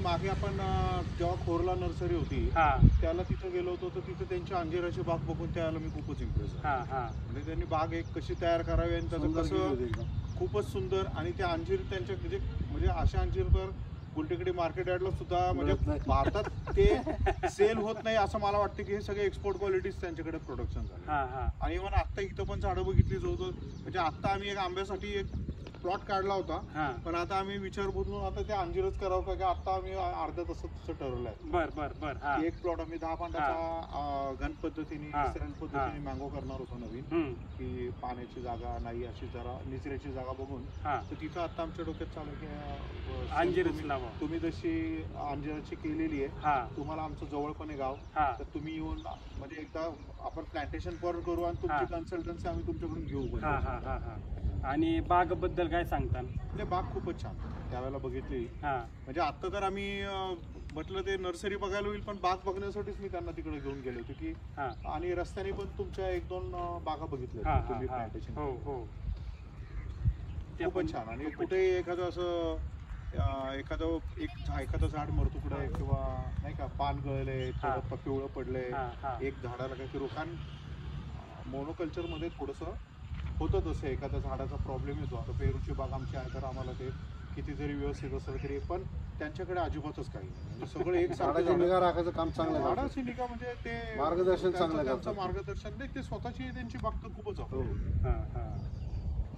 मागे आपण जेव्हा खोरला नर्सरी होती त्याला तिथं गेलो होतो, तर तिथे त्यांची अंजिराची बाग बघून त्याला मी खूपच इम्प्रेस झालो. म्हणजे त्यांनी बाग एक कशी तयार करावी आणि त्याचं कसं खूपच सुंदर. आणि ते अंजीर त्यांच्या म्हणजे अशा अंजीर तर उलटीकडे मार्केट यार्डला सुद्धा म्हणजे भारतात ते सेल होत नाही असं मला वाटतं की हे सगळे एक्सपोर्ट क्वालिटीज त्यांच्याकडे प्रोडक्शन झाले. आणि इव्हन आता इथं पण झाडं बघितली जवळजवळ म्हणजे आता आम्ही एक आंब्यासाठी एक प्लॉट काढला होता, पण आता आम्ही विचार बदलून आता ते अंजीरच करावं का आता आम्ही अर्ध्या तासात ठरवलंय. बर एक प्लॉट आम्ही 10 पांडाचा घन पद्धतीने मिश्रण पद्धतीने मँगो करणार होतो नवीन, की पाण्याची जागा नाही अशी जरा निचऱ्याची जागा बघून. तर तिथं आता आमच्या डोक्यात चालू की अंजीरच लावा. तुम्ही जशी अंजिराची केलेली आहे, तुम्हाला आमचं जवळ पण आहे गाव, तर तुम्ही येऊन म्हणजे एकदा आपण प्लांटेशन पर करू आणि तुमची कन्सल्टन्सी आम्ही तुमच्याकडून घेऊ. आणि बाग बद्दल काय सांगता? नाही, बाग खूपच छान त्यावेळेला बघितली. म्हणजे आता तर आम्ही म्हटलं ते नर्सरी बघायला होईल, पण बाग बघण्यासाठीच मी त्यांना तिकडे घेऊन गेले होते की. आणि रस्त्याने पण तुमच्या 1-2 बागा बघितल्या तुम्ही प्लांटेशन. खूपच छान. आणि कुठे एखादं असं एखादं झाड मरतुकडं किंवा नाही का पान गळले, पिवळं पडले, एक झाडाला काही किंवा कारण मोनोकल्चर मध्ये थोडंसं होतं तसं एखाद्या झाडाचा प्रॉब्लेम येतो. आता पेरूची बाग आमची आहे तर आम्हाला ते किती जरी व्यवस्थित असलं तरी पण त्यांच्याकडे अजिबातच काही नाही. म्हणजे सगळं एक झाडाची निगा राखायचं काम चांगलं, झाडाची निगा म्हणजे ते मार्गदर्शन चांगलं, त्यांचं मार्गदर्शन नाही, ते स्वतःची त्यांची बाग तर खूपच आहे.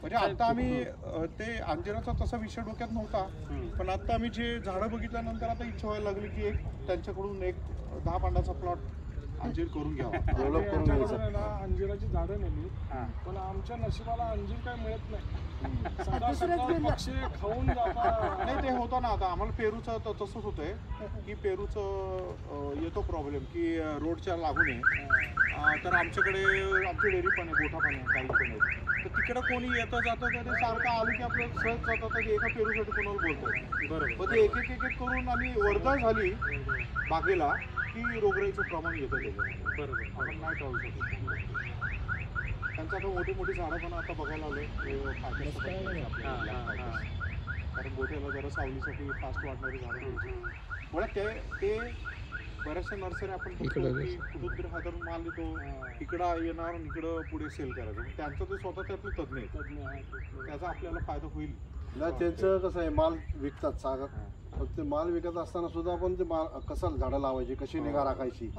म्हणजे आता आम्ही ते अंजिराचा तसा विषय डोक्यात नव्हता, पण आता आम्ही जे झाडं बघितल्यानंतर आता इच्छा व्हायला लागली की एक त्यांच्याकडून एक 10 पांडाचा प्लॉट अंजीर करून घ्यावा. अंजिराची झाडं नेली, पण आमच्या नशिबाला अंजीर काय मिळत नाही. पक्षी खाऊन जातात. नाही ते होतं ना. आता आम्हाला पेरूचं तसंच होतंय की पेरूचं येतो प्रॉब्लेम की रोडच्या लागून आहे. तर आमच्याकडे आमची डेअरी पण आहे, गोठा पण आहे, काही पण आहे. तर तिकडं कोणी येतं जातं तर ते सारखं आलं की आपलं सहज जातं तर एका पेरूसाठी कोणाला बोलतो. बरोबर. मग ते एक एक करून आणि वर्दळ झाली बागेला की रोगराईचं प्रमाण येतं त्याच्यात. बरोबर. आपण नाही टाळू शकत. त्यांचं आता मोठी मोठी झाडं पण आता बघायला आलं कारण गोठ्याला जरा सावलीसाठी फास्ट वाढणारी झाडं म्हणजे ते बऱ्याचशा नर्सरी आपण कुठून हातारून माल देतो, इकडं येणार आणि इकडं पुढे सेल करायचं. त्यांचं ते स्वतः त्यातलं तज्ञ आहे, त्याचा आपल्याला फायदा होईल. नाही त्यांचं कसं आहे, माल विकतात सागर, पण ते माल विकत असताना सुद्धा आपण ते कसं झाडं लावायची, कशी निगा राखायची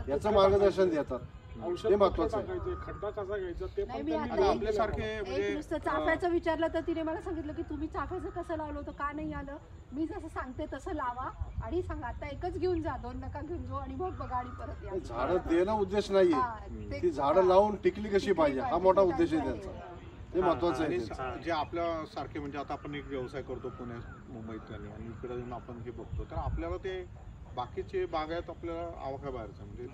याचं मार्गदर्शन देतात. ते महत्वाचं आहे. खड्डा कसा घ्यायचा ते पण आपल्यासारखे म्हणजे नुसतं चाफ्याचं विचारलं तर तिने मला सांगितलं की तुम्ही चाफ्याचं कसं लावलं होतं, का नाही आलं. मी जसं सांगते तसं लावा आणि सांगा आता एकच घेऊन जा, 2 नका घेऊन जाऊ आणि मग बघा आणि परत या. झाडं देणं उद्देश नाहीये, ती झाडं लावून टिकली कशी पाहिजे हा मोठा उद्देश आहे त्यांचा. ते महत्वाचं आहे. जे आपल्या सारखे म्हणजे आता आपण एक व्यवसाय करतो पुण्यात मुंबईत आणि इकडे येऊन आपण हे बघतो तर आपल्याला ते बाकीचे बागायत आपल्याला आवाक्या बाहेरचं म्हणजे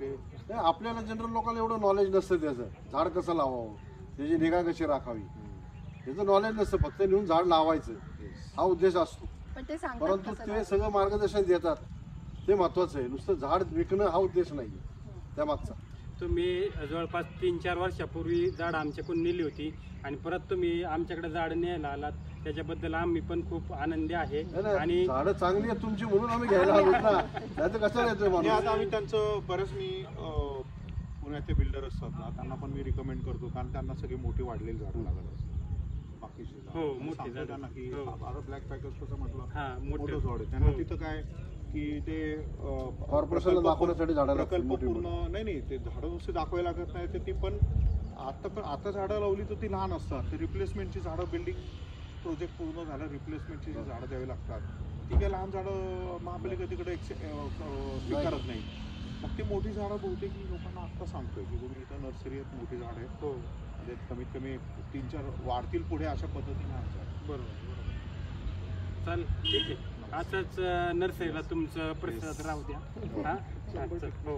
ते आपल्याला जनरल लोकांना एवढं नॉलेज नसतं त्याचं, झाड कसं लावावं, त्याची निगा कशी राखावी त्याचं नॉलेज नसतं. फक्त नेऊन झाड लावायचं हा उद्देश असतो, परंतु ते सगळं मार्गदर्शन देतात. ते महत्वाचं आहे. नुसतं झाड विकणं हा उद्देश नाही त्या मागचा. तुम्ही जवळपास 3-4 वर्षापूर्वी झाड आमच्याकडून नेली होती आणि परत तुम्ही आमच्याकडे झाड न्यायला आलात, त्याच्याबद्दल आम्ही पण खूप आनंदी आहे. आणि झाडं चांगली आहेत तुमची म्हणून आम्ही घ्यायला आलो ना, नाही कसं येतोय. आता आम्ही त्यांचं बरंच मी पुण्याचे बिल्डर असतात ना त्यांना पण मी रिकमेंड करतो, कारण त्यांना सगळी मोठी वाढलेली झाडं लागत असतात बाकीची. हो मोठी झाडं त्यांना की आता ब्लॅक पॅकर्स कसं म्हटलं मोठं झाड आहे त्यांना तिथं काय की ते कॉर्पोरेशनला दाखवण्यासाठी झाडं प्रकल्प पूर्ण नाही ते झाडं नुसते दाखवायला लागत नाही. तर ती पण आता झाडं लावली तर ती लहान असतात. ते रिप्लेसमेंटची झाडं बिल्डिंग प्रोजेक्ट पूर्ण झालं रिप्लेसमेंटची जी झाडं द्यावी लागतात ती काय लहान झाडं महापालिका तिकडे स्वीकारत नाही. मग ती मोठी झाडं बहुतेक लोकांना आत्ता सांगतोय की तुम्ही इथं नर्सरी आहेत, मोठी झाड आहेत, म्हणजे कमीत कमी 3-4 वाढतील पुढे अशा पद्धतीने आमचं. बरोबर. चालेल, ठीक आहे. असंच नर्सरीला तुमचं प्रतिसाद राहू द्या. हो.